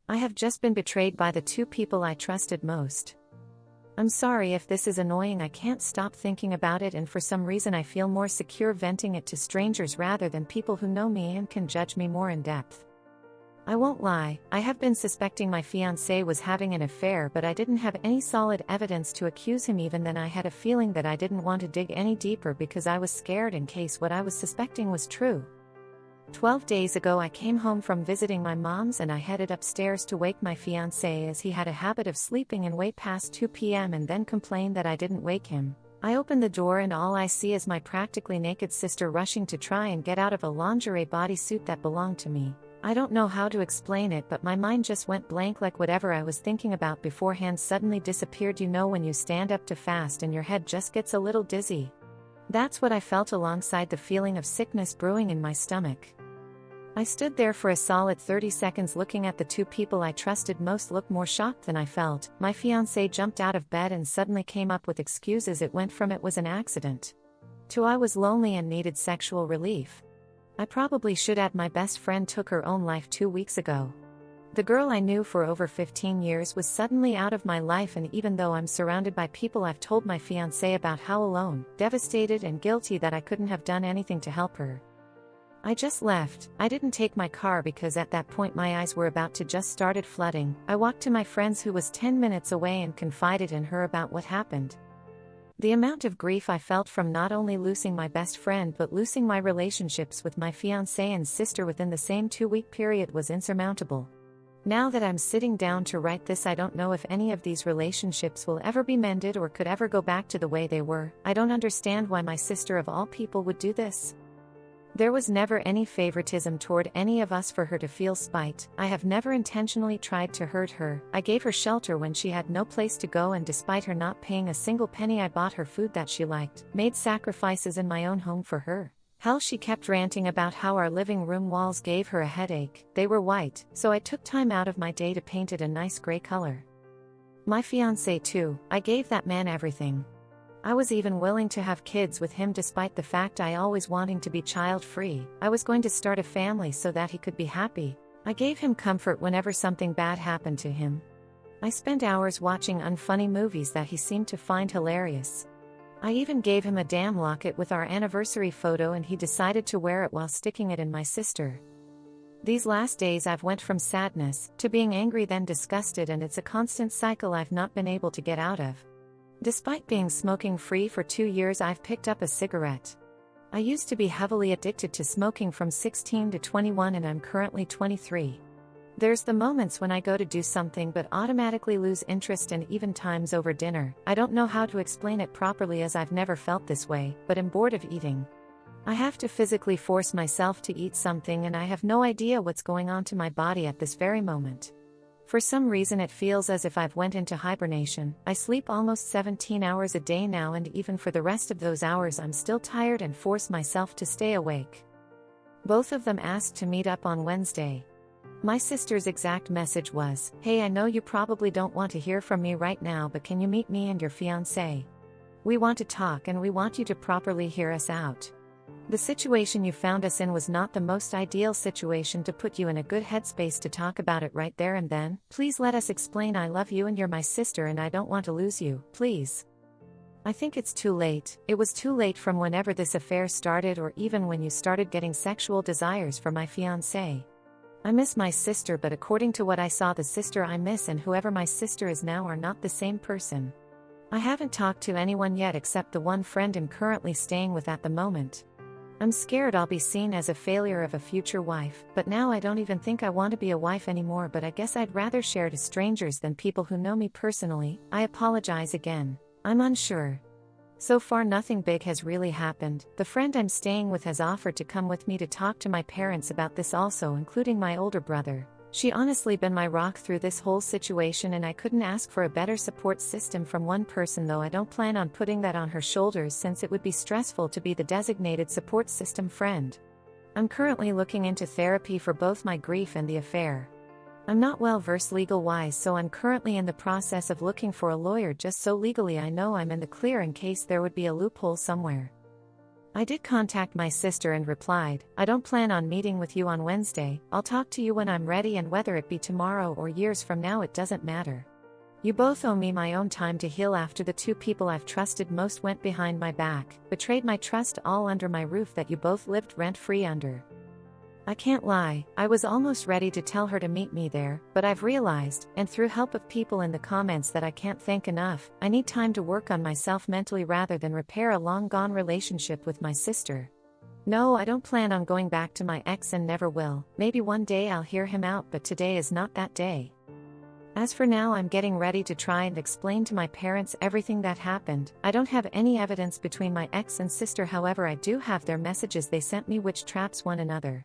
I have just been betrayed by the two people I trusted most. I'm sorry if this is annoying. I can't stop thinking about it, and for some reason I feel more secure venting it to strangers rather than people who know me and can judge me more in depth. I won't lie, I have been suspecting my fiancé was having an affair, but I didn't have any solid evidence to accuse him. Even then I had a feeling that I didn't want to dig any deeper because I was scared in case what I was suspecting was true. 12 days ago I came home from visiting my mom's and I headed upstairs to wake my fiancé, as he had a habit of sleeping in way past 2 p.m. and then complained that I didn't wake him. I open the door and all I see is my practically naked sister rushing to try and get out of a lingerie bodysuit that belonged to me. I don't know how to explain it, but my mind just went blank, like whatever I was thinking about beforehand suddenly disappeared. You know when you stand up to fast and your head just gets a little dizzy? That's what I felt, alongside the feeling of sickness brewing in my stomach. I stood there for a solid 30 seconds looking at the two people I trusted most look more shocked than I felt. My fiancé jumped out of bed and suddenly came up with excuses. It went from "it was an accident" to "I was lonely and needed sexual relief." I probably should add my best friend took her own life 2 weeks ago. The girl I knew for over 15 years was suddenly out of my life, and even though I'm surrounded by people, I've told my fiancé about how alone, devastated and guilty that I couldn't have done anything to help her. I just left. I didn't take my car because at that point my eyes were about to just started flooding. I walked to my friend's who was 10 minutes away and confided in her about what happened. The amount of grief I felt from not only losing my best friend but losing my relationships with my fiancé and sister within the same 2-week period was insurmountable. Now that I'm sitting down to write this, I don't know if any of these relationships will ever be mended or could ever go back to the way they were. I don't understand why my sister of all people would do this. There was never any favoritism toward any of us for her to feel spite. I have never intentionally tried to hurt her. I gave her shelter when she had no place to go, and despite her not paying a single penny, I bought her food that she liked, made sacrifices in my own home for her. Hell, she kept ranting about how our living room walls gave her a headache. They were white, so I took time out of my day to paint it a nice gray color. My fiancé too, I gave that man everything. I was even willing to have kids with him despite the fact I always wanting to be child-free. I was going to start a family so that he could be happy. I gave him comfort whenever something bad happened to him. I spent hours watching unfunny movies that he seemed to find hilarious. I even gave him a damn locket with our anniversary photo, and he decided to wear it while sticking it in my sister. These last days I've went from sadness to being angry, then disgusted, and it's a constant cycle I've not been able to get out of. Despite being smoking-free for 2 years, I've picked up a cigarette. I used to be heavily addicted to smoking from 16 to 21, and I'm currently 23. There's the moments when I go to do something but automatically lose interest, and even times over dinner. I don't know how to explain it properly, as I've never felt this way, but I'm bored of eating. I have to physically force myself to eat something, and I have no idea what's going on to my body at this very moment. For some reason it feels as if I've went into hibernation. I sleep almost 17 hours a day now, and even for the rest of those hours I'm still tired and force myself to stay awake. Both of them asked to meet up on Wednesday. My sister's exact message was, "Hey, I know you probably don't want to hear from me right now, but can you meet me and your fiancé? We want to talk and we want you to properly hear us out. The situation you found us in was not the most ideal situation to put you in a good headspace to talk about it right there and then. Please let us explain. I love you and you're my sister and I don't want to lose you, please." I think it's too late. It was too late from whenever this affair started, or even when you started getting sexual desires for my fiancé. I miss my sister, but according to what I saw, the sister I miss and whoever my sister is now are not the same person. I haven't talked to anyone yet except the one friend I'm currently staying with at the moment. I'm scared I'll be seen as a failure of a future wife, but now I don't even think I want to be a wife anymore, but I guess I'd rather share to strangers than people who know me personally. I apologize again. I'm unsure. So far nothing big has really happened. The friend I'm staying with has offered to come with me to talk to my parents about this also, including my older brother. She honestly been my rock through this whole situation, and I couldn't ask for a better support system from one person, though I don't plan on putting that on her shoulders since it would be stressful to be the designated support system friend. I'm currently looking into therapy for both my grief and the affair. I'm not well versed legal-wise, so I'm currently in the process of looking for a lawyer just so legally I know I'm in the clear in case there would be a loophole somewhere. I did contact my sister and replied, I don't plan on meeting with you on Wednesday, I'll talk to you when I'm ready, and whether it be tomorrow or years from now it doesn't matter. You both owe me my own time to heal after the two people I've trusted most went behind my back, betrayed my trust, all under my roof that you both lived rent-free under. I can't lie, I was almost ready to tell her to meet me there, but I've realized, and through help of people in the comments that I can't thank enough, I need time to work on myself mentally rather than repair a long-gone relationship with my sister. No, I don't plan on going back to my ex and never will. Maybe one day I'll hear him out, but today is not that day. As for now, I'm getting ready to try and explain to my parents everything that happened. I don't have any evidence between my ex and sister, however I do have their messages they sent me which traps one another.